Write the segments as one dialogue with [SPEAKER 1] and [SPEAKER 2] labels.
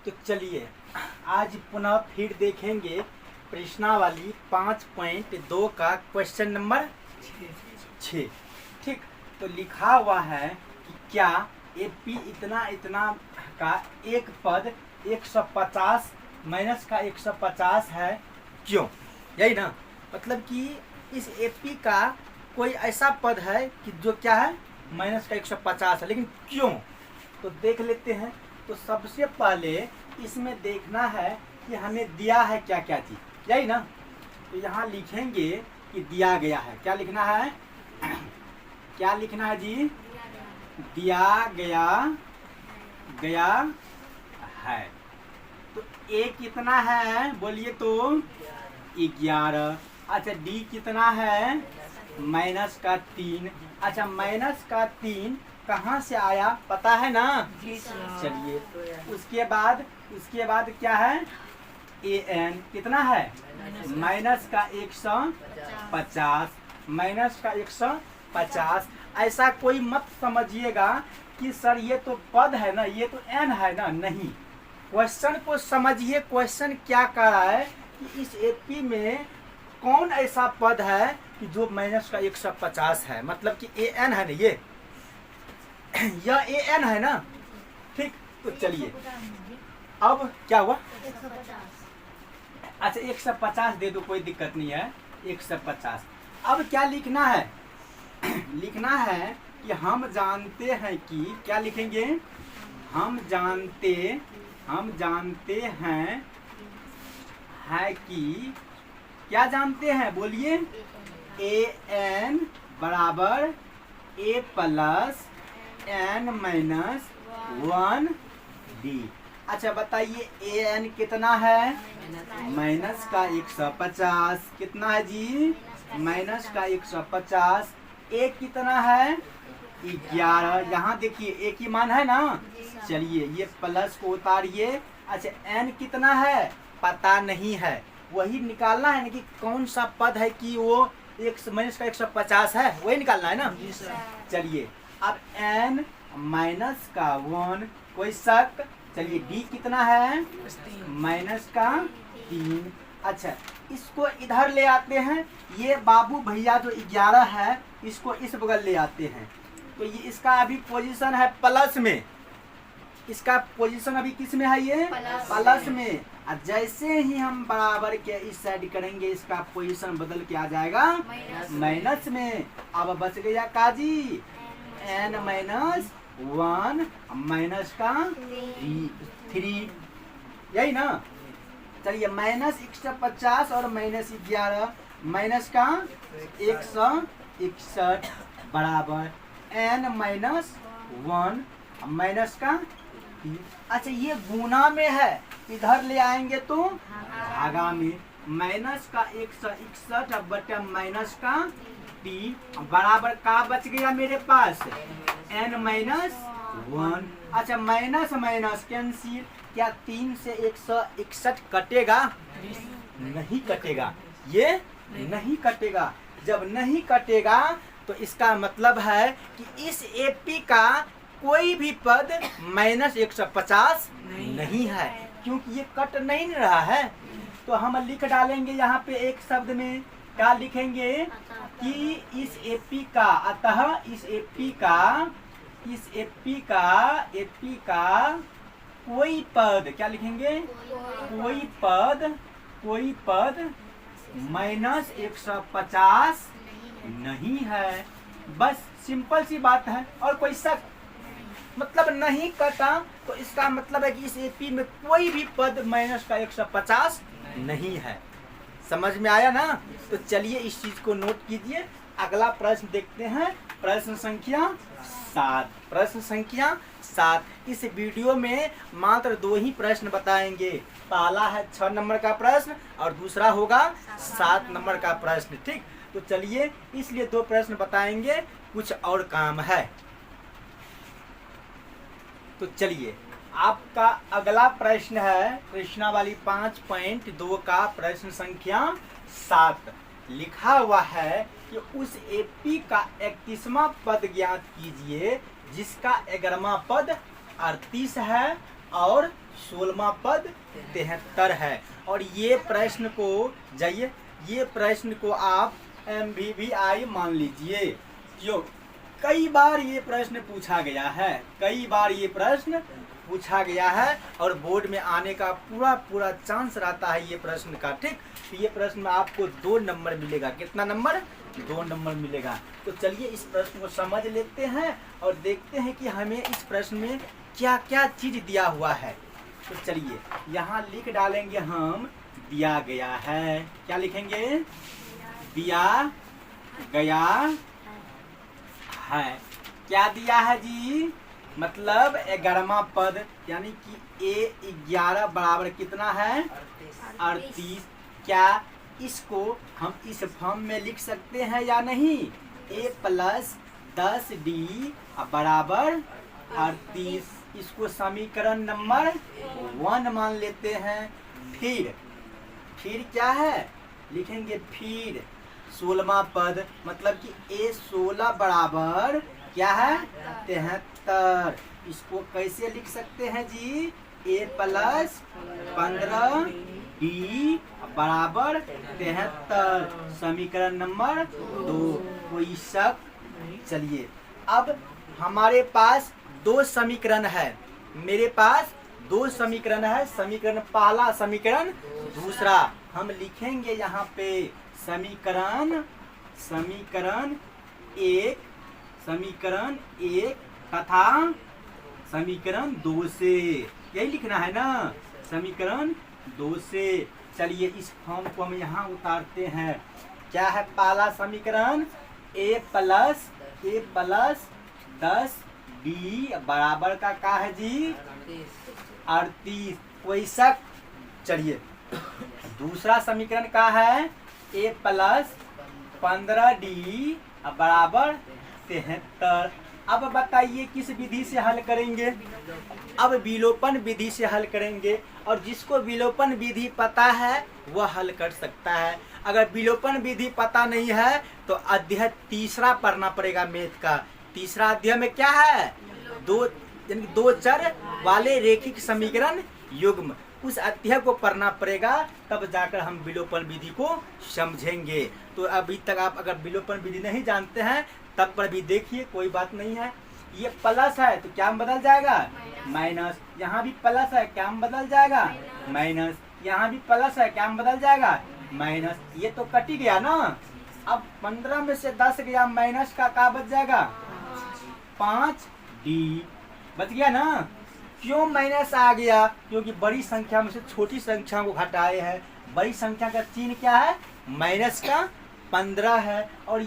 [SPEAKER 1] तो चलिए आज पुनः फिर देखेंगे प्रश्नावली 5.2 का क्वेश्चन नंबर 6। ठीक, तो लिखा हुआ है कि क्या एपी इतना इतना का एक पद 150 माइनस का 150 है, क्यों? यही ना, मतलब कि इस एपी का कोई ऐसा पद है कि जो क्या है माइनस का 150 है, लेकिन क्यों? तो देख लेते हैं। तो सबसे पहले इसमें देखना है कि हमें दिया है क्या क्या चीज, यही ना। तो यहाँ लिखेंगे कि दिया गया है। क्या लिखना है? क्या लिखना है जी? दिया गया गया है। तो ए कितना है बोलिए तो 11। अच्छा डी कितना है? माइनस का 3। अच्छा माइनस का 3 कहाँ से आया पता है ना? चलिए उसके बाद क्या है? ए एन कितना है? माइनस का 150। माइनस का 150। ऐसा कोई मत समझिएगा कि सर ये तो पद है ना, ये तो एन है ना, नहीं। क्वेश्चन को समझिए। क्वेश्चन क्या कर रहा है कि इस एपी में कौन ऐसा पद है कि जो माइनस का 150 है, मतलब कि ए एन है ना, यह ए एन है ना। ठीक, तो चलिए अब क्या हुआ?
[SPEAKER 2] 150।
[SPEAKER 1] अच्छा 150 दे दो, कोई दिक्कत नहीं है। 150। अब क्या लिखना है? लिखना है कि हम जानते हैं कि क्या लिखेंगे? हम जानते हैं कि क्या जानते हैं बोलिए? ए एन बराबर ए प्लस एन माइनस 1 डी। अच्छा बताइए ए एन कितना है? माइनस का 150। कितना है जी? माइनस का 150। ए कितना है? 11। यहाँ देखिए एक ही मान है ना। चलिए ये प्लस को उतारिए। अच्छा एन कितना है पता नहीं है, वही निकालना है ना कि कौन सा पद है कि वो एक माइनस का 150 है, वही निकालना है ना। चलिए अब एन माइनस का 1, कोई शक? चलिए डी कितना है? माइनस का 3। अच्छा इसको इधर ले आते हैं। ये बाबू भैया जो 11 है इसको इस बगल ले आते हैं। तो ये इसका अभी पोजीशन है प्लस में। इसका पोजीशन अभी किस में है? ये प्लस में। और जैसे ही हम बराबर के इस साइड करेंगे इसका पोजीशन बदल के आ जाएगा माइनस में। अब बच गया काजी एन माइनस 1 माइनस का 3, यही ना। चलिए माइनस 150 और माइनस 11 माइनस का 161 बराबर एन माइनस 1 माइनस का 3। अच्छा ये गुना में है, इधर ले आएंगे तो भागा में। माइनस का 161 अब बटा माइनस का 3 बराबर का बच गया मेरे पास एन माइनस 1। अच्छा माइनस माइनस कैंसिल। क्या 3 से 161 कटेगा? नहीं कटेगा, ये नहीं कटेगा। जब नहीं कटेगा तो इसका मतलब है कि इस एपी का कोई भी पद माइनस 150 नहीं है, क्योंकि ये कट नहीं रहा है। तो हम लिख डालेंगे यहाँ पे एक शब्द में। क्या लिखेंगे कि इस एपी का, अतः इस एपी का कोई पद, क्या लिखेंगे? कोई पद माइनस 150 नहीं है। बस सिंपल सी बात है। और कोई शक? मतलब नहीं कटा तो इसका मतलब है कि इस एपी में कोई भी पद माइनस का 150 नहीं है। समझ में आया ना? तो चलिए इस चीज को नोट कीजिए। अगला प्रश्न देखते हैं, प्रश्न संख्या 7। प्रश्न संख्या 7। इस वीडियो में मात्र 2 ही प्रश्न बताएंगे। पहला है 6 नंबर का प्रश्न और दूसरा होगा 7 नंबर का प्रश्न। ठीक, तो चलिए इसलिए 2 प्रश्न बताएंगे, कुछ और काम है। तो चलिए आपका अगला प्रश्न है प्रश्नावली 5.2 का प्रश्न संख्या 7। लिखा हुआ है कि उस एपी का 31वां पद ज्ञात कीजिए जिसका 11वां पद 38 है और 16वां पद 73 है। और ये प्रश्न को जाइए, ये प्रश्न को आप MVVI मान लीजिए। क्यों? कई बार ये प्रश्न पूछा गया है, कई बार ये प्रश्न पूछा गया है और बोर्ड में आने का पूरा चांस रहता है ये प्रश्न का। ठीक, तो ये प्रश्न में आपको 2 नंबर मिलेगा। कितना नंबर? 2 नंबर मिलेगा। तो चलिए इस प्रश्न को समझ लेते हैं और देखते हैं कि हमें इस प्रश्न में क्या क्या चीज दिया हुआ है। तो चलिए यहाँ लिख डालेंगे हम, दिया गया है। क्या लिखेंगे? दिया गया है। क्या दिया है जी? मतलब 11वां पद, यानी कि A11 बराबर कितना है? 38। क्या इसको हम इस फॉर्म में लिख सकते हैं या नहीं? A + 10D बराबर 38। इसको समीकरण नंबर 1 मान लेते हैं। फिर क्या है? लिखेंगे फिर 16वां पद, मतलब कि A16 बराबर क्या है? 73। इसको कैसे लिख सकते हैं जी? A + 15D बराबर 73, समीकरण नंबर 2। कोई शक? चलिए अब हमारे पास 2 समीकरण है, मेरे पास 2 समीकरण है। समीकरण पहला, समीकरण दूसरा। हम लिखेंगे यहाँ पे समीकरण 1 तथा समीकरण 2 से, यही लिखना है ना, समीकरण 2 से। चलिए इस फॉर्म को हम यहाँ उतारते हैं। क्या है पहला समीकरण? A + 10D बराबर का क्या है जी? 38। कोई शक? चलिए दूसरा समीकरण क्या है? A + 15D बराबर 73। अब बताइए किस विधि से हल करेंगे? अब विलोपन विधि से हल करेंगे, और जिसको विलोपन विधि पता है वह हल कर सकता है। अगर विलोपन विधि पता नहीं है तो अध्याय 3 पढ़ना पड़ेगा मैथ का। तीसरा अध्याय में क्या है? 2 चर वाले रेखिक समीकरण युग्म, उस अध्याय को पढ़ना पड़ेगा, तब जाकर हम विलोपन विधि को समझेंगे। तो अभी तक आप अगर विलोपन विधि नहीं जानते हैं तब पर भी देखिए, कोई बात नहीं है। ये प्लस है तो क्या बदल जाएगा? माइनस। यहाँ भी प्लस है, क्या बदल जाएगा? माइनस। यहाँ भी प्लस है, क्या बदल जाएगा? माइनस। ये तो कट ही गया ना। अब 15 में से 10 गया, माइनस का क्या बच जाएगा? 5D बच गया ना। क्यों माइनस आ गया? क्योंकि बड़ी संख्या में से छोटी संख्या को घटाए हैं। बड़ी संख्या का चिन्ह क्या है? माइनस का 15 है। और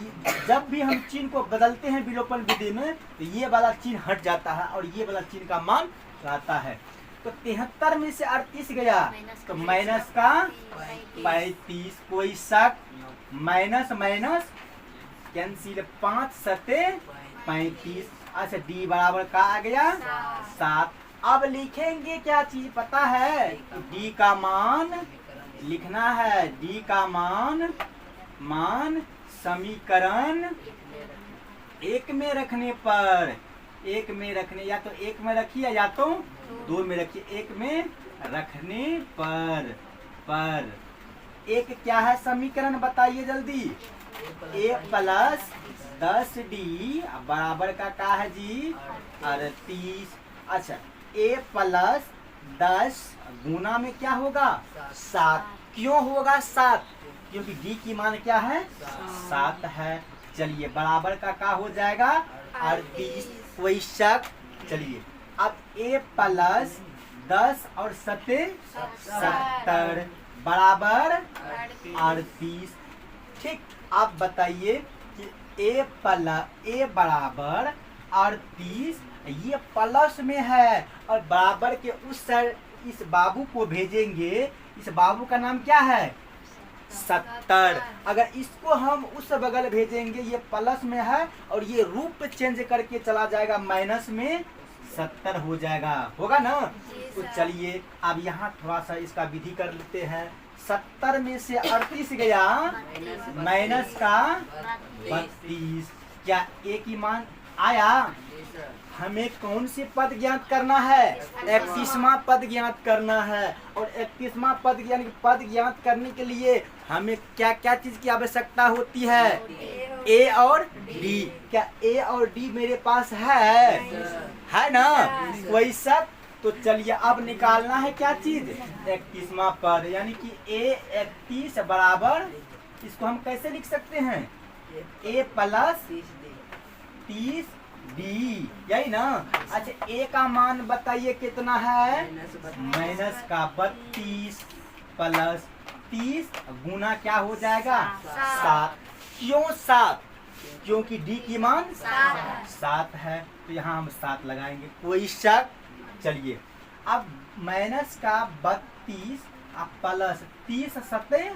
[SPEAKER 1] जब भी हम चिन्ह को बदलते हैं विलोपन विधि में तो ये वाला चिन्ह हट जाता है और ये वाला चिन्ह का मान रहता है। तो 73 में से 38 गया तो माइनस का 35। कोई शक? माइनस माइनस कैंसिल, 5 सते 35। अच्छा D बराबर का आ गया 7। अब लिखेंगे क्या चीज पता है? D का मान लिखना है। D का मान समीकरण 1 में रखने पर, 1 में रखने, या तो 1 में रखिए या तो 2 में रखिए। 1 में रखने पर एक क्या है समीकरण बताइए जल्दी? A + 10D बराबर का क्या है जी? 38। अच्छा A + 10 गुना में क्या होगा? 7। क्यों होगा 7? क्योंकि D की मान क्या है? 7 है। चलिए बराबर का क्या हो जाएगा? 38। कोई शक? चलिए अब A + 10 और 7 70 बराबर 38। ठीक, आप बताइए कि A बराबर 38, ये प्लस में है और बराबर के उस साइड इस बाबू को भेजेंगे। इस बाबू का नाम क्या है? 70। अगर इसको हम उस बगल भेजेंगे, ये प्लस में है और ये रूप चेंज करके चला जाएगा, माइनस में 70 हो जाएगा, होगा ना। तो चलिए अब यहाँ थोड़ा सा इसका विधि कर लेते हैं। 70 में से 38 गया, माइनस का 32। क्या A की मान आया? हमें कौन सी पद ज्ञात करना है? 31वां पद ज्ञात करना है। और 31वां पद ज्ञात करने के लिए हमें क्या क्या चीज की आवश्यकता होती है? ए और डी। क्या ए और डी मेरे पास है ना? वैसा तो चलिए अब निकालना है क्या चीज? 31वां पद, यानी कि ए 31 बराबर, इसको हम कैसे लिख सकते हैं? ए प्लस 30 डी, यही ना? अच्छा ए का मान बताइए कितना है? माइनस का 32 प्लस 30 गुना क्या हो जाएगा? 7। क्यों 7? क्योंकि डी की मान 7 है, तो यहाँ हम 7 लगाएंगे। कोई शक? चलिए अब माइनस का 32 प्लस 30 सत्ते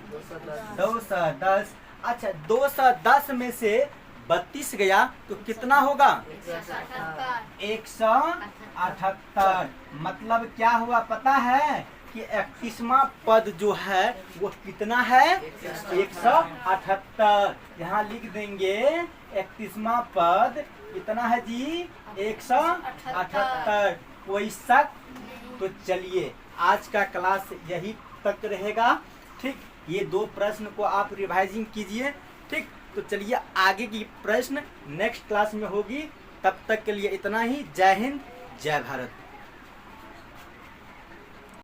[SPEAKER 1] 210। अच्छा 210 में से 32 गया तो कितना होगा? 178। मतलब क्या हुआ पता है कि 31वां पद जो है वो कितना है? 178। यहाँ लिख देंगे 31वां पद कितना है जी? 178। कोई शक? तो चलिए आज का क्लास यही तक रहेगा। ठीक, ये 2 प्रश्न को आप रिवाइजिंग कीजिए। ठीक, तो चलिए आगे की प्रश्न नेक्स्ट क्लास में होगी। तब तक के लिए इतना ही। जय हिंद, जय भारत।